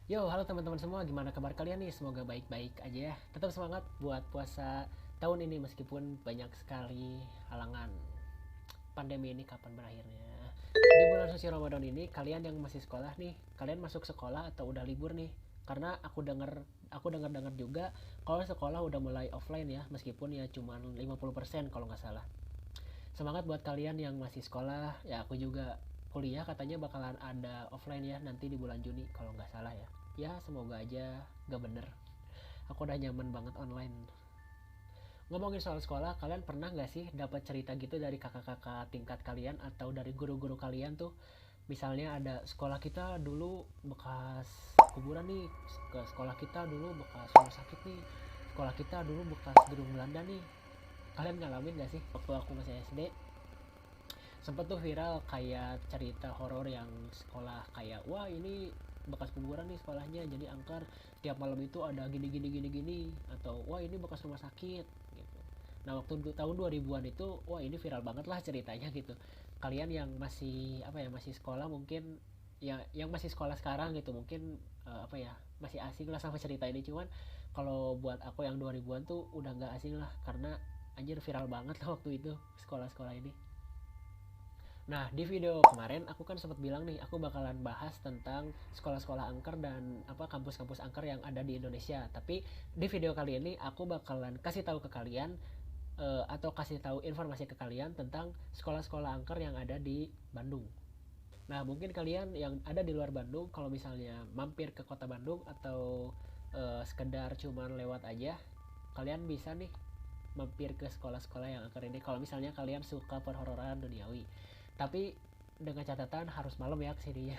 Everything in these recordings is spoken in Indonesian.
Yo, halo teman-teman semua, gimana kabar kalian nih? Semoga baik-baik aja ya. Tetap semangat buat puasa tahun ini meskipun banyak sekali halangan. Pandemi ini kapan berakhirnya? Di bulan suci Ramadan ini, kalian yang masih sekolah nih, kalian masuk sekolah atau udah libur nih? Karena aku dengar juga kalau sekolah udah mulai offline ya, meskipun ya cuma 50% kalau nggak salah. Semangat buat kalian yang masih sekolah, ya aku juga kuliah katanya bakalan ada offline ya nanti di bulan Juni kalau nggak salah ya. Ya semoga aja gak bener. Aku udah nyaman banget online. Ngomongin soal sekolah, kalian pernah nggak sih dapat cerita gitu dari kakak-kakak tingkat kalian atau dari guru-guru kalian tuh? Misalnya ada sekolah kita dulu bekas kuburan nih, ke sekolah kita dulu bekas rumah sakit nih, sekolah kita dulu bekas gedung Belanda nih. Kalian ngalamin gak sih waktu aku masih SD? Sempet tuh viral kayak cerita horor yang sekolah kayak wah ini bekas kuburan nih sekolahnya jadi angker tiap malam itu ada gini gini gini gini atau wah ini bekas rumah sakit gitu. Nah waktu tahun 2000-an itu wah ini viral banget lah ceritanya gitu. Kalian yang masih apa ya masih sekolah mungkin ya yang masih sekolah sekarang gitu mungkin apa ya masih asing lah sama cerita ini, cuman kalau buat aku yang 2000-an tuh udah nggak asing lah karena anjir viral banget lah waktu itu sekolah-sekolah ini. Nah, di video kemarin aku kan sempat bilang nih, aku bakalan bahas tentang sekolah-sekolah angker dan apa kampus-kampus angker yang ada di Indonesia. Tapi di video kali ini aku bakalan kasih tahu ke kalian atau kasih tahu informasi ke kalian tentang sekolah-sekolah angker yang ada di Bandung. Nah, mungkin kalian yang ada di luar Bandung kalau misalnya mampir ke kota Bandung atau sekedar cuman lewat aja, kalian bisa nih mampir ke sekolah-sekolah yang angker ini kalau misalnya kalian suka perhororan duniawi. Tapi dengan catatan harus malam ya kesininya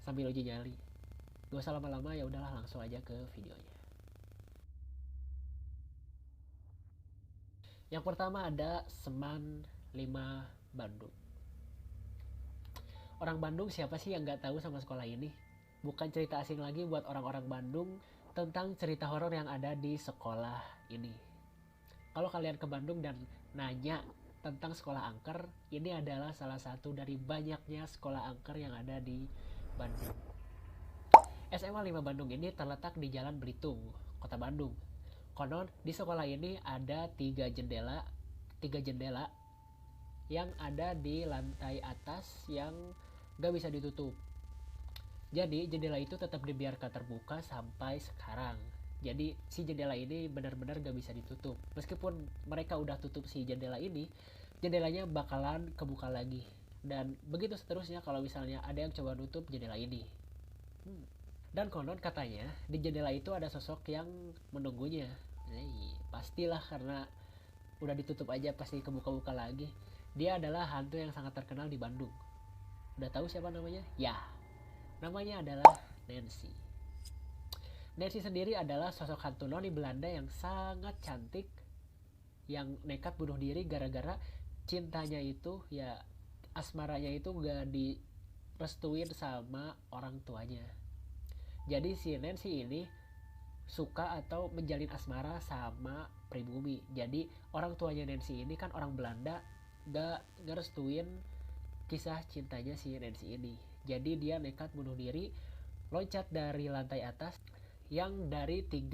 sambil uji nyali. Gak usah lama-lama, ya udahlah langsung aja ke videonya. Yang pertama ada Seman 5 Bandung. Orang Bandung siapa sih yang nggak tahu sama sekolah ini? Bukan cerita asing lagi buat orang-orang Bandung tentang cerita horor yang ada di sekolah ini. Kalau kalian ke Bandung dan nanya tentang sekolah angker, ini adalah salah satu dari banyaknya sekolah angker yang ada di Bandung. SMA 5 Bandung ini terletak di Jalan Belitung, Kota Bandung. Konon di sekolah ini ada tiga jendela yang ada di lantai atas yang gak bisa ditutup. Jadi jendela itu tetap dibiarkan terbuka sampai sekarang. Jadi si jendela ini benar-benar gak bisa ditutup. Meskipun mereka udah tutup si jendela ini, jendelanya bakalan kebuka lagi. Dan begitu seterusnya kalau misalnya ada yang coba nutup jendela ini. Dan konon katanya di jendela itu ada sosok yang menunggunya. Pastilah karena udah ditutup aja pasti kebuka-buka lagi. Dia adalah hantu yang sangat terkenal di Bandung. Udah tahu siapa namanya? Ya, namanya adalah Nancy. Nancy sendiri adalah sosok hantu noni Belanda yang sangat cantik yang nekat bunuh diri gara-gara cintanya itu ya asmaranya itu gak direstuin sama orang tuanya. Jadi si Nancy ini suka atau menjalin asmara sama pribumi. Jadi orang tuanya Nancy ini kan orang Belanda gak ngerestuin kisah cintanya si Nancy ini. Jadi dia nekat bunuh diri, loncat dari lantai atas yang dari 3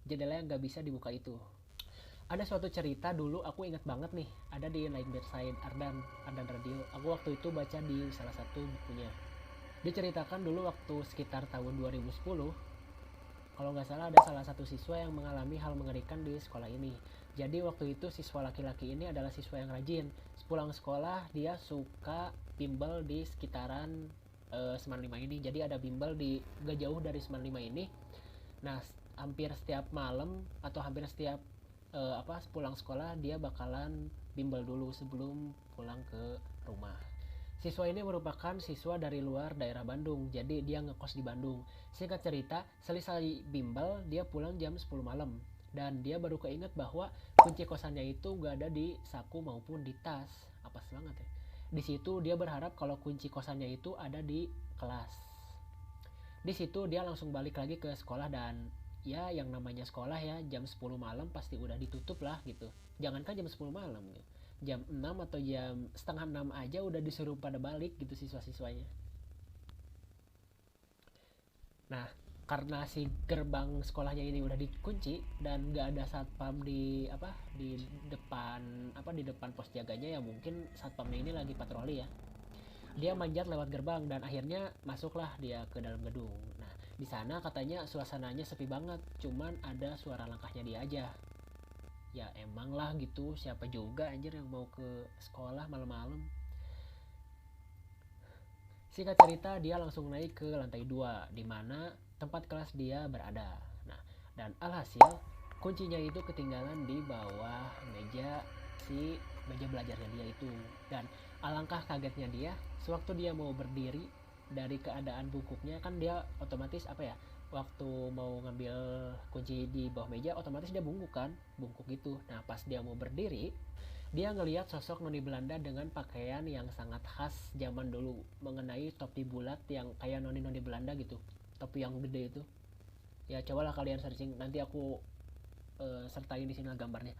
jendela yang gak bisa dibuka itu. Ada suatu cerita dulu aku ingat banget nih, ada di Nightmare Sign Ardan Radio. Aku waktu itu baca di salah satu bukunya. Diceritakan dulu waktu sekitar tahun 2010, kalau nggak salah ada salah satu siswa yang mengalami hal mengerikan di sekolah ini. Jadi waktu itu siswa laki-laki ini adalah siswa yang rajin. Sepulang sekolah dia suka bimbel di sekitaran Seman 5 ini. Jadi ada bimbel di gak jauh dari Seman 5 ini. Nah, hampir setiap malam atau hampir setiap pulang sekolah dia bakalan bimbel dulu sebelum pulang ke rumah. Siswa ini merupakan siswa dari luar daerah Bandung, jadi dia ngekos di Bandung. Singkat cerita, selesai bimbel dia pulang jam 10 malam. Dan dia baru keinget bahwa kunci kosannya itu gak ada di saku maupun di tas. Apes banget ya. Di situ dia berharap kalau kunci kosannya itu ada di kelas. Di situ dia langsung balik lagi ke sekolah dan ya yang namanya sekolah ya jam 10 malam pasti udah ditutup lah gitu. Jangankan jam 10 malam gitu. Jam 6 atau jam setengah 6 aja udah disuruh pada balik gitu siswa-siswanya. Nah, karena si gerbang sekolahnya ini udah dikunci dan nggak ada satpam di depan pos jaganya, ya mungkin satpamnya ini lagi patroli ya. Dia manjat lewat gerbang dan akhirnya masuklah dia ke dalam gedung. Nah, di sana katanya suasananya sepi banget, cuman ada suara langkahnya dia aja. Ya emang lah gitu, siapa juga anjir yang mau ke sekolah malam-malam. Singkat cerita, dia langsung naik ke lantai 2 di mana tempat kelas dia berada. Nah, dan alhasil kuncinya itu ketinggalan di bawah meja belajarnya dia itu. Dan alangkah kagetnya dia sewaktu dia mau berdiri dari keadaan bungkuknya, kan dia otomatis waktu mau ngambil kunci di bawah meja otomatis dia bungkuk gitu. Nah, pas dia mau berdiri, dia ngelihat sosok noni Belanda dengan pakaian yang sangat khas zaman dulu, mengenai topi bulat yang kayak noni Belanda gitu, topi yang gede itu. Ya cobalah kalian searching, nanti aku sertain di sini gambarnya.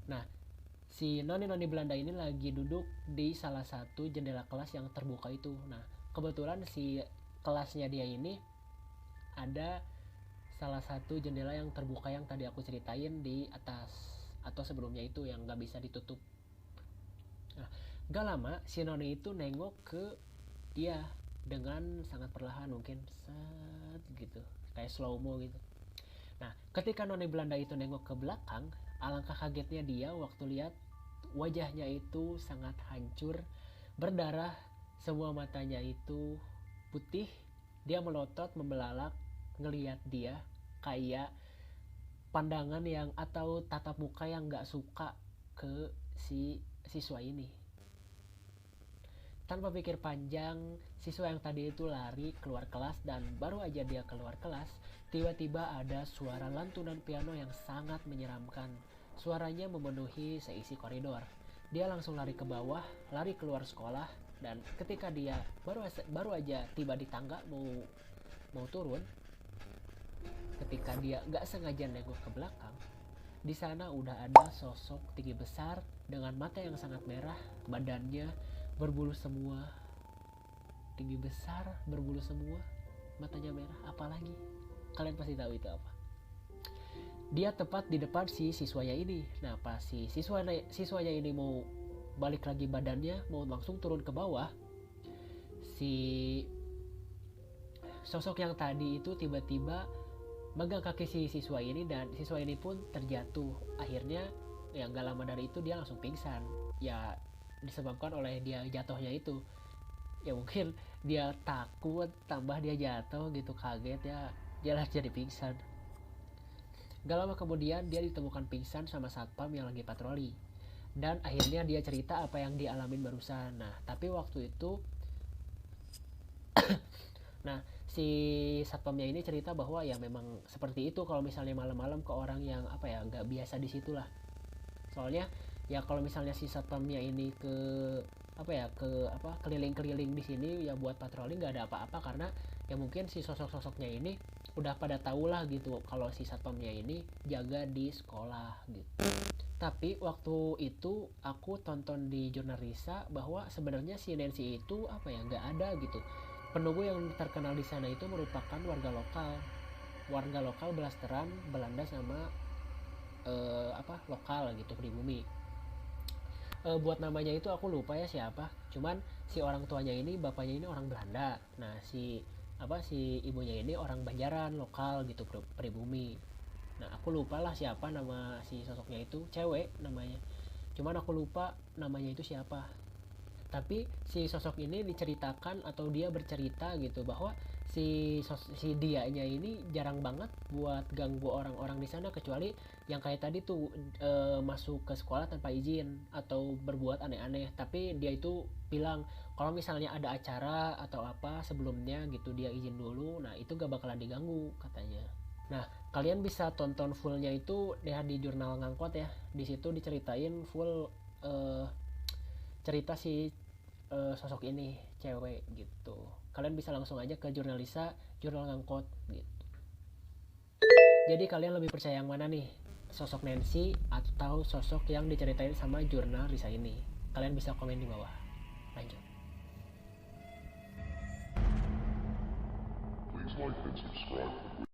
Nah, si noni Belanda ini lagi duduk di salah satu jendela kelas yang terbuka itu. Nah, kebetulan si kelasnya dia ini ada salah satu jendela yang terbuka yang tadi aku ceritain di atas, atau sebelumnya itu yang gak bisa ditutup. Nah, gak lama si noni itu nengok ke dia dengan sangat perlahan, mungkin set gitu, kayak slow mo gitu. Nah, ketika noni Belanda itu nengok ke belakang, alangkah kagetnya dia waktu lihat wajahnya itu sangat hancur, berdarah, semua matanya itu putih. Dia melotot membelalak ngelihat dia, kayak pandangan yang atau tatap muka yang gak suka ke si siswa ini. Tanpa pikir panjang, siswa yang tadi itu lari keluar kelas, dan baru aja dia keluar kelas, tiba-tiba ada suara lantunan piano yang sangat menyeramkan. Suaranya memenuhi seisi koridor. Dia langsung lari ke bawah, lari keluar sekolah, dan ketika dia baru aja tiba di tangga mau turun, ketika dia gak sengaja nengok ke belakang, di sana udah ada sosok tinggi besar dengan mata yang sangat merah, badannya berbulu semua, tinggi besar, berbulu semua, matanya merah. Apalagi kalian pasti tahu itu apa. Dia tepat di depan si siswanya ini. Nah, pas si siswanya ini mau balik lagi badannya, mau langsung turun ke bawah, si sosok yang tadi itu tiba-tiba megang kaki si siswa ini, dan siswa ini pun terjatuh. Akhirnya ya gak lama dari itu dia langsung pingsan. Ya disebabkan oleh dia jatuhnya itu. Ya mungkin dia takut tambah dia jatuh gitu, kaget ya, dia lah jadi pingsan. Gak lama kemudian dia ditemukan pingsan sama satpam yang lagi patroli. Dan akhirnya dia cerita apa yang dialamin barusan. Nah, tapi waktu itu nah, si satpamnya ini cerita bahwa ya memang seperti itu kalau misalnya malam-malam ke orang yang nggak biasa di situ lah. Soalnya ya kalau misalnya si satpamnya ini keliling-keliling di sini ya buat patroli, nggak ada apa-apa, karena ya mungkin si sosok-sosoknya ini udah pada tahu lah gitu kalau si satpamnya ini jaga di sekolah gitu. Tapi waktu itu aku tonton di jurnal Risa bahwa sebenarnya si Nancy itu nggak ada gitu. Penunggu yang terkenal di sana itu merupakan warga lokal belasteran Belanda sama lokal gitu pribumi. Buat namanya itu aku lupa ya siapa. Cuman si orang tuanya ini, bapaknya ini orang Belanda. Nah, si ibunya ini orang Banjaran lokal gitu, pribumi. Nah, aku lupa lah siapa nama si sosoknya itu, cewek namanya. Cuman aku lupa namanya itu siapa. Tapi si sosok ini diceritakan atau dia bercerita gitu bahwa si dianya ini jarang banget buat ganggu orang-orang di sana, kecuali yang kayak tadi tuh masuk ke sekolah tanpa izin atau berbuat aneh-aneh. Tapi dia itu bilang kalau misalnya ada acara atau apa sebelumnya gitu dia izin dulu, nah itu gak bakalan diganggu katanya. Nah, kalian bisa tonton fullnya itu di jurnal Ngangkot ya. Di situ diceritain full cerita si sosok ini cewek gitu. Kalian bisa langsung aja ke jurnalisa, jurnal Ngangkot gitu. Jadi kalian lebih percaya yang mana nih? Sosok Nancy atau sosok yang diceritain sama jurnal Risa ini? Kalian bisa komen di bawah. Lanjut. like and subscribe for